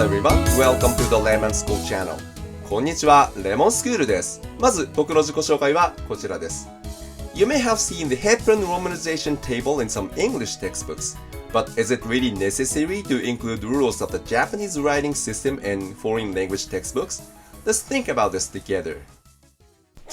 everyone, welcome to the Lemon School Channel. こんにちは、レモンスクールです。まず僕の自己紹介はこちらです。You may have seen the heparin romanization table in some English textbooks, but is it really necessary to include rules of the Japanese writing system in foreign language textbooks? Let's think about this together.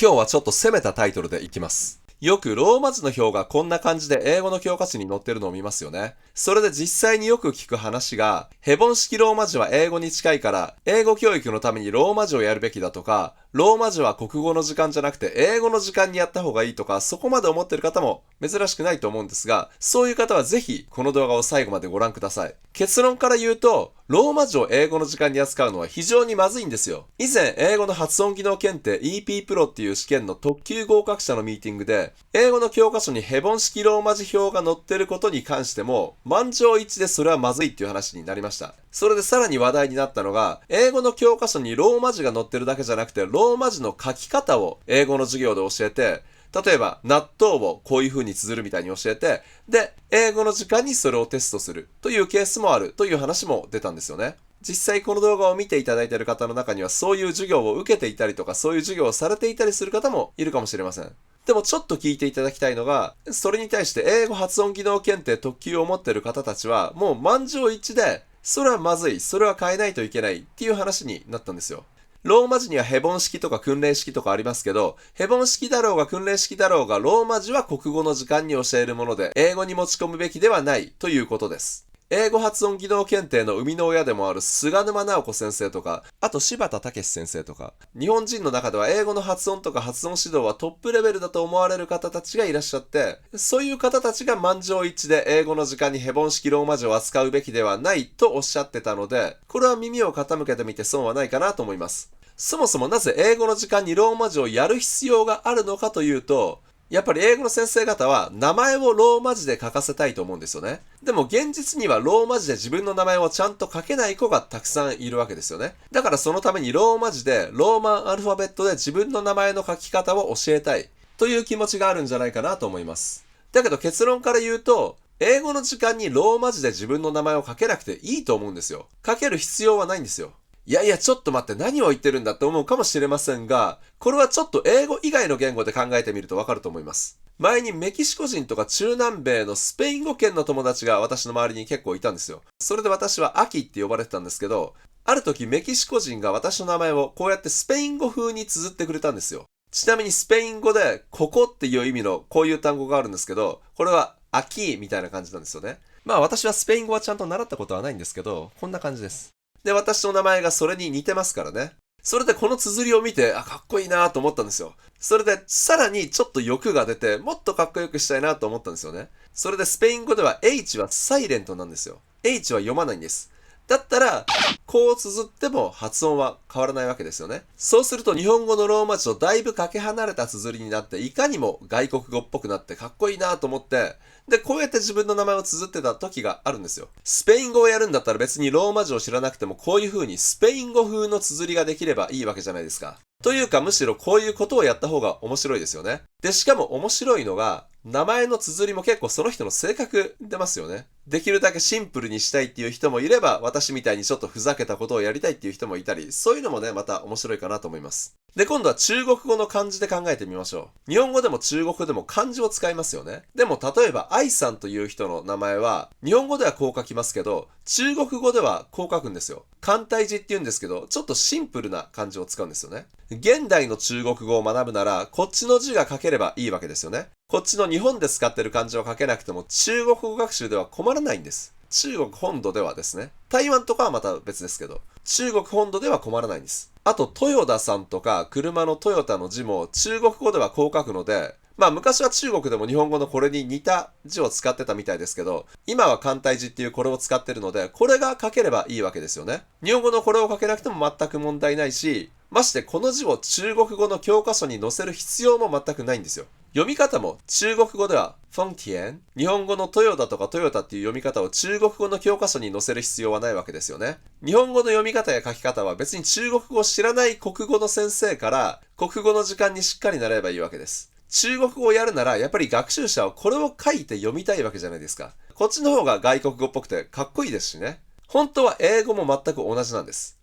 今日はちょっと攻めたタイトルでいきます。よくローマ字の表がこんな感じで英語の教科書に載ってるのを見ますよね。それで実際によく聞く話が、ヘボン式ローマ字は英語に近いから、英語教育のためにローマ字をやるべきだとか、ローマ字は国語の時間じゃなくて英語の時間にやった方がいいとか、そこまで思ってる方も珍しくないと思うんですが、そういう方はぜひこの動画を最後までご覧ください。結論から言うと、ローマ字を英語の時間に扱うのは非常にまずいんですよ。以前、英語の発音技能検定 EP プロっていう試験の特級合格者のミーティングで、英語の教科書にヘボン式ローマ字表が載ってることに関しても、満場一致でそれはまずいっていう話になりました。それでさらに話題になったのが、英語の教科書にローマ字が載ってるだけじゃなくて、ローマ字の書き方を英語の授業で教えて、例えば、納豆をこういう風に綴るみたいに教えて、で、英語の時間にそれをテストするというケースもあるという話も出たんですよね。実際この動画を見ていただいている方の中にはそういう授業を受けていたりとか、そういう授業をされていたりする方もいるかもしれません。でもちょっと聞いていただきたいのが、それに対して英語発音技能検定特級を持っている方たちは、もう満場一致で、それはまずい、それは変えないといけないっていう話になったんですよ。ローマ字にはヘボン式とか訓練式とかありますけど、ヘボン式だろうが訓練式だろうが、ローマ字は国語の時間に教えるもので、英語に持ち込むべきではないということです。英語発音技能検定の生みの親でもある菅沼直子先生とか、あと柴田武先生とか、日本人の中では英語の発音とか発音指導はトップレベルだと思われる方たちがいらっしゃって、そういう方たちが満場一致で英語の時間にヘボン式ローマ字を扱うべきではないとおっしゃってたので、これは耳を傾けてみて損はないかなと思います。そもそもなぜ英語の時間にローマ字をやる必要があるのかというと、やっぱり英語の先生方は名前をローマ字で書かせたいと思うんですよね。でも現実にはローマ字で自分の名前をちゃんと書けない子がたくさんいるわけですよね。だからそのためにローマ字でローマンアルファベットで自分の名前の書き方を教えたいという気持ちがあるんじゃないかなと思います。だけど結論から言うと、英語の時間にローマ字で自分の名前を書けなくていいと思うんですよ。書ける必要はないんですよ。いやいやちょっと待って何を言ってるんだって思うかもしれませんが、これはちょっと英語以外の言語で考えてみるとわかると思います。前にメキシコ人とか中南米のスペイン語圏の友達が私の周りに結構いたんですよ。それで私はアキって呼ばれてたんですけど、ある時メキシコ人が私の名前をこうやってスペイン語風に綴ってくれたんですよ。ちなみにスペイン語でここっていう意味のこういう単語があるんですけど、これはアキみたいな感じなんですよね。まあ私はスペイン語はちゃんと習ったことはないんですけど、こんな感じです。で、私の名前がそれに似てますからね。それでこの綴りを見て、かっこいいなと思ったんですよ。それでさらにちょっと欲が出て、もっとかっこよくしたいなと思ったんですよね。それでスペイン語では H はサイレントなんですよ。H は読まないんです。だったら、こう綴っても発音は変わらないわけですよね。そうすると日本語のローマ字とだいぶかけ離れた綴りになって、いかにも外国語っぽくなってかっこいいなと思って、で、こうやって自分の名前を綴ってた時があるんですよ。スペイン語をやるんだったら別にローマ字を知らなくてもこういう風にスペイン語風の綴りができればいいわけじゃないですか。というかむしろこういうことをやった方が面白いですよね。で、しかも面白いのが、名前の綴りも結構その人の性格出ますよね。できるだけシンプルにしたいっていう人もいれば、私みたいにちょっとふざけたことをやりたいっていう人もいたり、そういうのもね、また面白いかなと思います。で、今度は中国語の漢字で考えてみましょう。日本語でも中国語でも漢字を使いますよね。でも例えば愛さんという人の名前は、日本語ではこう書きますけど、中国語ではこう書くんですよ。簡体字って言うんですけど、ちょっとシンプルな漢字を使うんですよね。現代の中国語を学ぶなら、こっちの字が書ければいいわけですよね。こっちの日本で使ってる漢字を書けなくても中国語学習では困らないんです。中国本土ではですね。台湾とかはまた別ですけど、中国本土では困らないんです。あと、豊田さんとか車のトヨタの字も中国語ではこう書くので、まあ昔は中国でも日本語のこれに似た字を使ってたみたいですけど、今は簡体字っていうこれを使ってるので、これが書ければいいわけですよね。日本語のこれを書けなくても全く問題ないし、ましてこの字を中国語の教科書に載せる必要も全くないんですよ。読み方も中国語ではフォンティエン、日本語のトヨタとかトヨタっていう読み方を中国語の教科書に載せる必要はないわけですよね。日本語の読み方や書き方は別に中国語を知らない国語の先生から国語の時間にしっかり習えばいいわけです。中国語をやるならやっぱり学習者はこれを書いて読みたいわけじゃないですか。こっちの方が外国語っぽくてかっこいいですしね。本当は英語も全く同じなんです。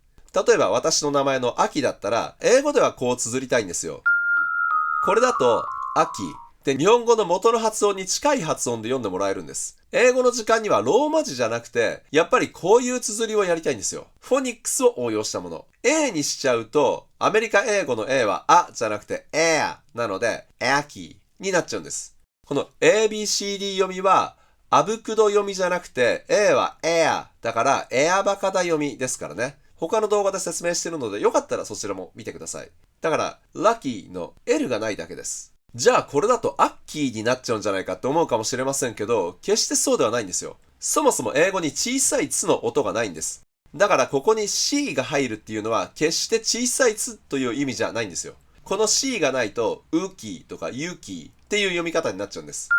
例えば私の名前のアキだったら、英語ではこう綴りたいんですよ。これだと、アキで日本語の元の発音に近い発音で読んでもらえるんです。英語の時間にはローマ字じゃなくて、やっぱりこういう綴りをやりたいんですよ。フォニックスを応用したもの。A にしちゃうと、アメリカ英語の A はあじゃなくて air なので、アキになっちゃうんです。この ABCD 読みは、あぶくど読みじゃなくて、A は air だからエアバカダ読みですからね。他の動画で説明してるので、よかったらそちらも見てください。だから、ラッキーの L がないだけです。じゃあこれだとアッキーになっちゃうんじゃないかって思うかもしれませんけど、決してそうではないんですよ。そもそも英語に小さいつの音がないんです。だからここに C が入るっていうのは決して小さいつという意味じゃないんですよ。この C がないとウキとかユキっていう読み方になっちゃうんです。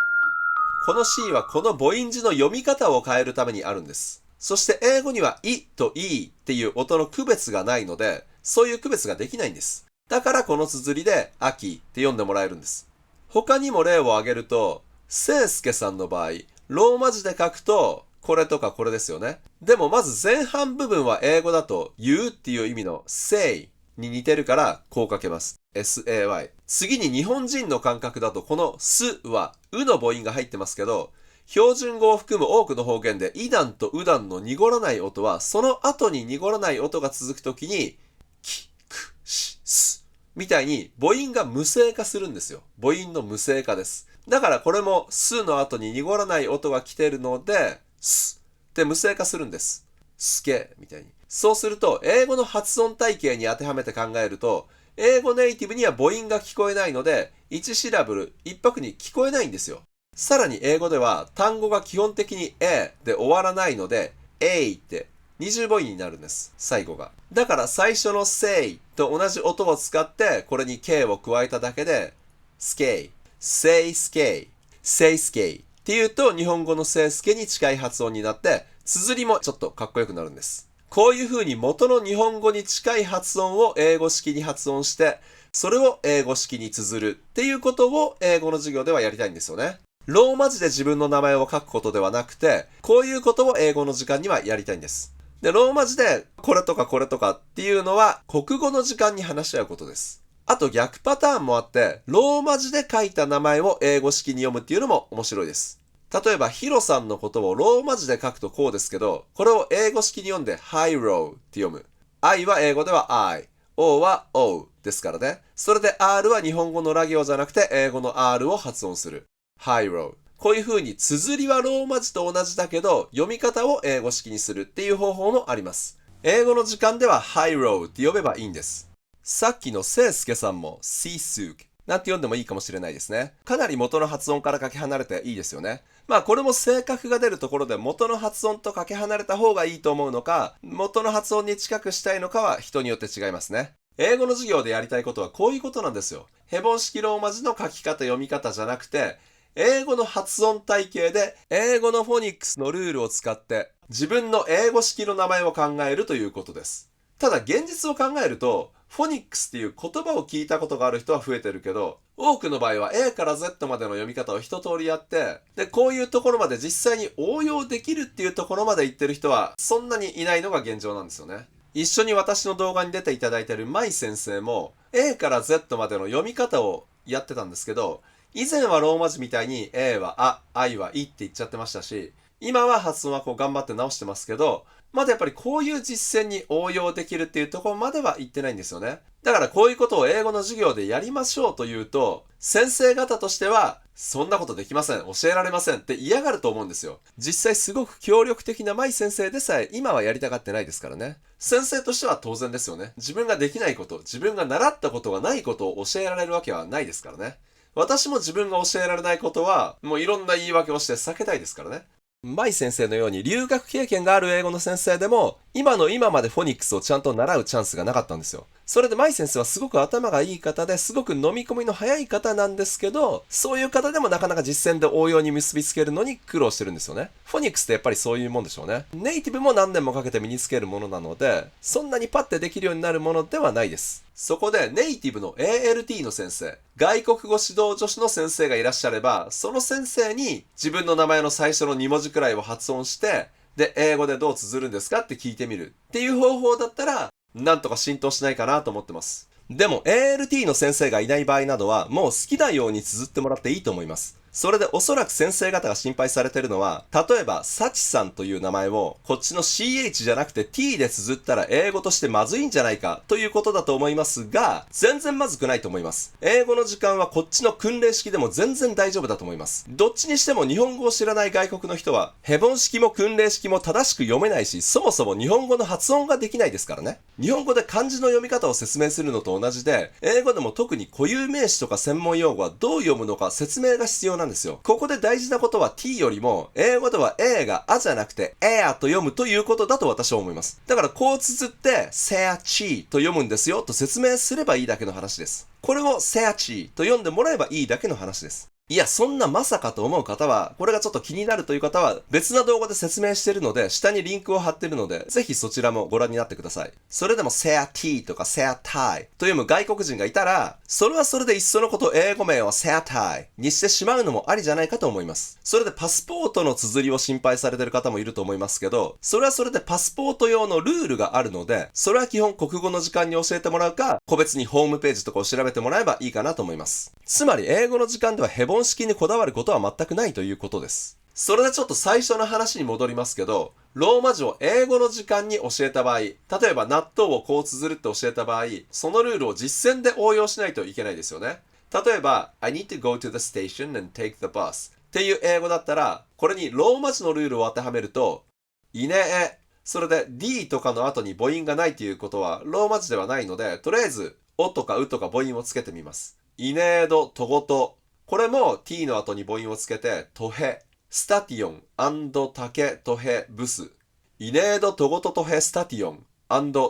この C はこの母音字の読み方を変えるためにあるんです。そして英語にはいといっていう音の区別がないので、そういう区別ができないんです。だからこの綴りで秋って読んでもらえるんです。他にも例を挙げると、せいすけさんの場合、ローマ字で書くと、これとかこれですよね。でもまず前半部分は英語だと、言うっていう意味の say に似てるからこう書けます。say。次に日本人の感覚だとこのすはうの母音が入ってますけど、標準語を含む多くの方言でイダンとウダンの濁らない音は、その後に濁らない音が続くときに、き、く、し、すみたいに母音が無声化するんですよ。母音の無声化です。だからこれもすの後に濁らない音が来てるので、すって無声化するんです。すけみたいに。そうすると、英語の発音体系に当てはめて考えると、英語ネイティブには母音が聞こえないので、1シラブル、1拍に聞こえないんですよ。さらに英語では単語が基本的に A で終わらないので、A って二重母音になるんです。最後が。だから最初の say と同じ音を使ってこれに K を加えただけで skay, say skay, say skay っていうと日本語のせいすけに近い発音になって綴りもちょっとかっこよくなるんです。こういう風に元の日本語に近い発音を英語式に発音してそれを英語式に綴るっていうことを英語の授業ではやりたいんですよね。ローマ字で自分の名前を書くことではなくて、こういうことを英語の時間にはやりたいんです。で、ローマ字でこれとかこれとかっていうのは国語の時間に話し合うことです。あと逆パターンもあって、ローマ字で書いた名前を英語式に読むっていうのも面白いです。例えば、ヒロさんのことをローマ字で書くとこうですけど、これを英語式に読んで Hiro って読む。I は英語では I、O は O ですからね。それで R は日本語のラ行じゃなくて英語の R を発音する。Hiro。こういう風に綴りはローマ字と同じだけど読み方を英語式にするっていう方法もあります。英語の時間では Hiro って呼べばいいんです。さっきのせいすけさんも Seasuk なんて読んでもいいかもしれないですね。かなり元の発音からかけ離れていいですよね。まあこれも性格が出るところで元の発音とかけ離れた方がいいと思うのか、元の発音に近くしたいのかは人によって違いますね。英語の授業でやりたいことはこういうことなんですよ。ヘボン式ローマ字の書き方読み方じゃなくて、英語の発音体系で英語のフォニックスのルールを使って自分の英語式の名前を考えるということです。ただ現実を考えるとフォニックスっていう言葉を聞いたことがある人は増えてるけど多くの場合は A から Z までの読み方を一通りやってでこういうところまで実際に応用できるっていうところまで言ってる人はそんなにいないのが現状なんですよね。一緒に私の動画に出ていただいているマイ先生も A から Z までの読み方をやってたんですけど以前はローマ字みたいに A はあ、I はいって言っちゃってましたし、今は発音はこう頑張って直してますけど、まだやっぱりこういう実践に応用できるっていうところまでは言ってないんですよね。だからこういうことを英語の授業でやりましょうというと、先生方としては、そんなことできません、教えられませんって嫌がると思うんですよ。実際すごく協力的なマイ先生でさえ今はやりたがってないですからね。先生としては当然ですよね。自分ができないこと、自分が習ったことがないことを教えられるわけはないですからね。私も自分が教えられないことは、もういろんな言い訳をして避けたいですからね。マイ先生のように留学経験がある英語の先生でも、今の今までフォニックスをちゃんと習うチャンスがなかったんですよ。それでマイ先生はすごく頭がいい方ですごく飲み込みの早い方なんですけど、そういう方でもなかなか実践で応用に結びつけるのに苦労してるんですよね。フォニックスってやっぱりそういうもんでしょうね。ネイティブも何年もかけて身につけるものなので、そんなにパッてできるようになるものではないです。そこでネイティブの ALT の先生、外国語指導助手の先生がいらっしゃれば、その先生に自分の名前の最初の2文字くらいを発音して、で、英語でどう綴るんですかって聞いてみるっていう方法だったら、なんとか浸透しないかなと思ってます。でも ALT の先生がいない場合などは、もう好きなように綴ってもらっていいと思います。それでおそらく先生方が心配されているのは、例えば、サチさんという名前を、こっちの CH じゃなくて T で綴ったら英語としてまずいんじゃないかということだと思いますが、全然まずくないと思います。英語の時間はこっちの訓練式でも全然大丈夫だと思います。どっちにしても日本語を知らない外国の人は、ヘボン式も訓練式も正しく読めないし、そもそも日本語の発音ができないですからね。日本語で漢字の読み方を説明するのと同じで、英語でも特に固有名詞とか専門用語はどう読むのか説明が必要なんですよ。ここで大事なことは T よりも、英語では A があじゃなくて air と読むということだと私は思います。だからこう綴って、search と読むんですよと説明すればいいだけの話です。これを search と読んでもらえばいいだけの話です。いや、そんなまさかと思う方は、これがちょっと気になるという方は、別な動画で説明しているので、下にリンクを貼っているので、ぜひそちらもご覧になってください。それでも seat とか seatai と読む外国人がいたら、それはそれでいっそのこと英語名を seatai にしてしまうのもありじゃないかと思います。それでパスポートの綴りを心配されている方もいると思いますけど、それはそれでパスポート用のルールがあるので、それは基本国語の時間に教えてもらうか、個別にホームページとかを調べてもらえばいいかなと思います。つまり英語の時間ではヘボン式にこだわることは全くないということです。それでちょっと最初の話に戻りますけど、ローマ字を英語の時間に教えた場合、例えば納豆をこう綴るって教えた場合、そのルールを実践で応用しないといけないですよね。例えば、I need to go to the station and take the bus っていう英語だったら、これにローマ字のルールを当てはめると、いねえ。それで D とかの後に母音がないということはローマ字ではないので、とりあえず、おとかうとか母音をつけてみます。いねえどとごと。これも t の後に母音をつけて、とへ、スタティオンタケとへブス。イネードトゴトトヘスタティオン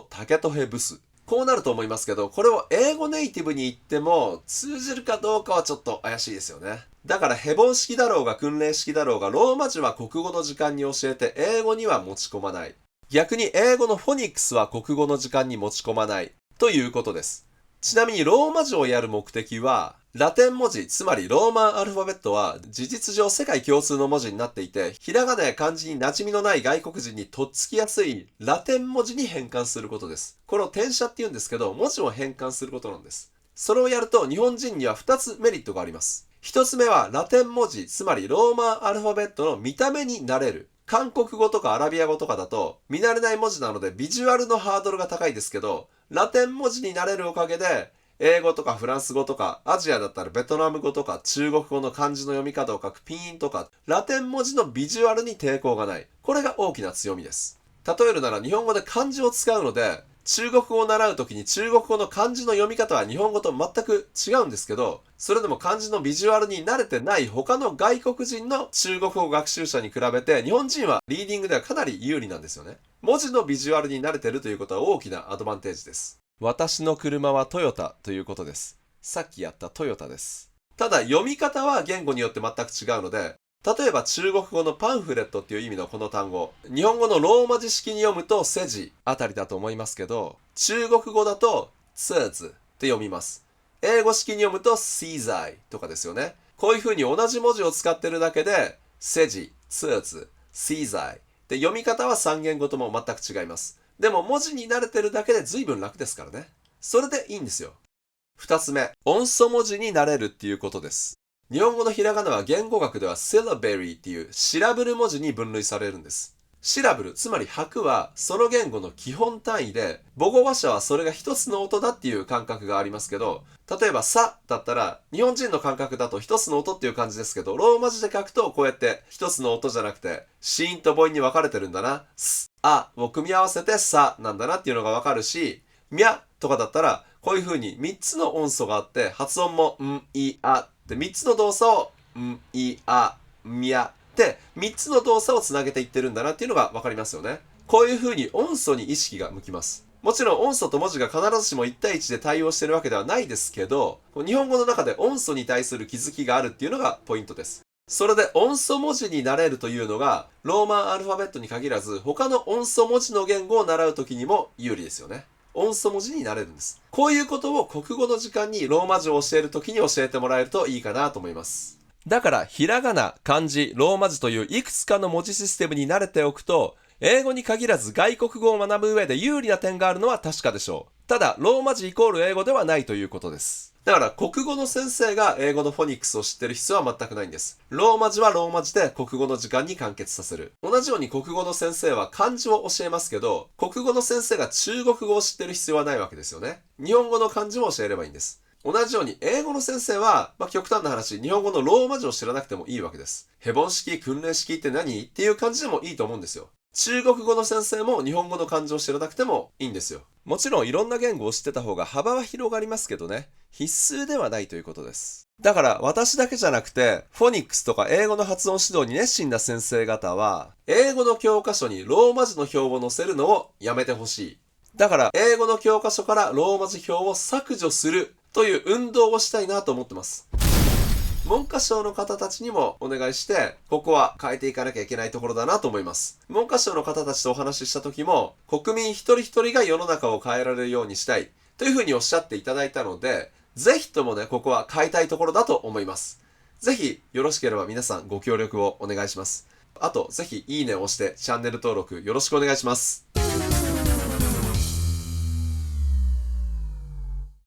タケトヘブス。こうなると思いますけど、これを英語ネイティブに言っても通じるかどうかはちょっと怪しいですよね。だからヘボン式だろうが訓練式だろうが、ローマ字は国語の時間に教えて英語には持ち込まない。逆に英語のフォニックスは国語の時間に持ち込まないということです。ちなみにローマ字をやる目的は、ラテン文字、つまりローマンアルファベットは事実上世界共通の文字になっていて、ひらがなや漢字に馴染みのない外国人にとっつきやすいラテン文字に変換することです。これを転写って言うんですけど、文字を変換することなんです。それをやると日本人には2つメリットがあります。1つ目はラテン文字、つまりローマンアルファベットの見た目に慣れる。韓国語とかアラビア語とかだと見慣れない文字なのでビジュアルのハードルが高いですけど、ラテン文字に慣れるおかげで英語とかフランス語とかアジアだったらベトナム語とか中国語の漢字の読み方を書くピーンとかラテン文字のビジュアルに抵抗がない。これが大きな強みです。例えるなら日本語で漢字を使うので中国語を習うときに中国語の漢字の読み方は日本語と全く違うんですけど、それでも漢字のビジュアルに慣れてない他の外国人の中国語学習者に比べて日本人はリーディングではかなり有利なんですよね。文字のビジュアルに慣れてるということは大きなアドバンテージです。私の車はトヨタということです。さっきやったトヨタです。ただ読み方は言語によって全く違うので、例えば中国語のパンフレットっていう意味のこの単語、日本語のローマ字式に読むとセジあたりだと思いますけど、中国語だとツーズって読みます。英語式に読むとシーザイとかですよね。こういう風に同じ文字を使ってるだけで、セジ、ツーズ、シーザイで読み方は3言語とも全く違います。でも文字に慣れてるだけで随分楽ですからね。それでいいんですよ。2つ目、音素文字になれるっていうことです。日本語のひらがなは言語学ではシラベリーっていうシラブル文字に分類されるんです。シラブル、つまり拍はその言語の基本単位で、母語話者はそれが一つの音だっていう感覚がありますけど、例えばさだったら日本人の感覚だと一つの音っていう感じですけど、ローマ字で書くとこうやって一つの音じゃなくて子音と母音に分かれてるんだな、す、あを組み合わせてさなんだなっていうのが分かるし、みゃとかだったらこういう風に3つの音素があって発音もん、い、あで3つの動作をん、い、あ、みゃで3つの動作をつなげていってるんだなっていうのが分かりますよね。こういう風に音素に意識が向きます。もちろん音素と文字が必ずしも1対1で対応してるわけではないですけど、日本語の中で音素に対する気づきがあるっていうのがポイントです。それで音素文字になれるというのがローマンアルファベットに限らず他の音素文字の言語を習うときにも有利ですよね。音素文字になれるんです。こういうことを国語の時間にローマ字を教えるときに教えてもらえるといいかなと思います。だから、ひらがな、漢字、ローマ字といういくつかの文字システムに慣れておくと、英語に限らず外国語を学ぶ上で有利な点があるのは確かでしょう。ただ、ローマ字イコール英語ではないということです。だから、国語の先生が英語のフォニックスを知ってる必要は全くないんです。ローマ字はローマ字で国語の時間に完結させる。同じように国語の先生は漢字を教えますけど、国語の先生が中国語を知ってる必要はないわけですよね。日本語の漢字も教えればいいんです。同じように英語の先生は、極端な話、日本語のローマ字を知らなくてもいいわけです。ヘボン式、訓練式って何っていう感じでもいいと思うんですよ。中国語の先生も日本語の漢字を知らなくてもいいんですよ。もちろんいろんな言語を知ってた方が幅は広がりますけどね、必須ではないということです。だから私だけじゃなくて、フォニックスとか英語の発音指導に熱心な先生方は、英語の教科書にローマ字の表を載せるのをやめてほしい。だから英語の教科書からローマ字表を削除するという運動をしたいなと思ってます。文科省の方たちにもお願いして、ここは変えていかなきゃいけないところだなと思います。文科省の方たちとお話しした時も、国民一人一人が世の中を変えられるようにしたいというふうにおっしゃっていただいたので、ぜひともね、ここは変えたいところだと思います。ぜひよろしければ皆さんご協力をお願いします。あと、ぜひいいねを押してチャンネル登録よろしくお願いします。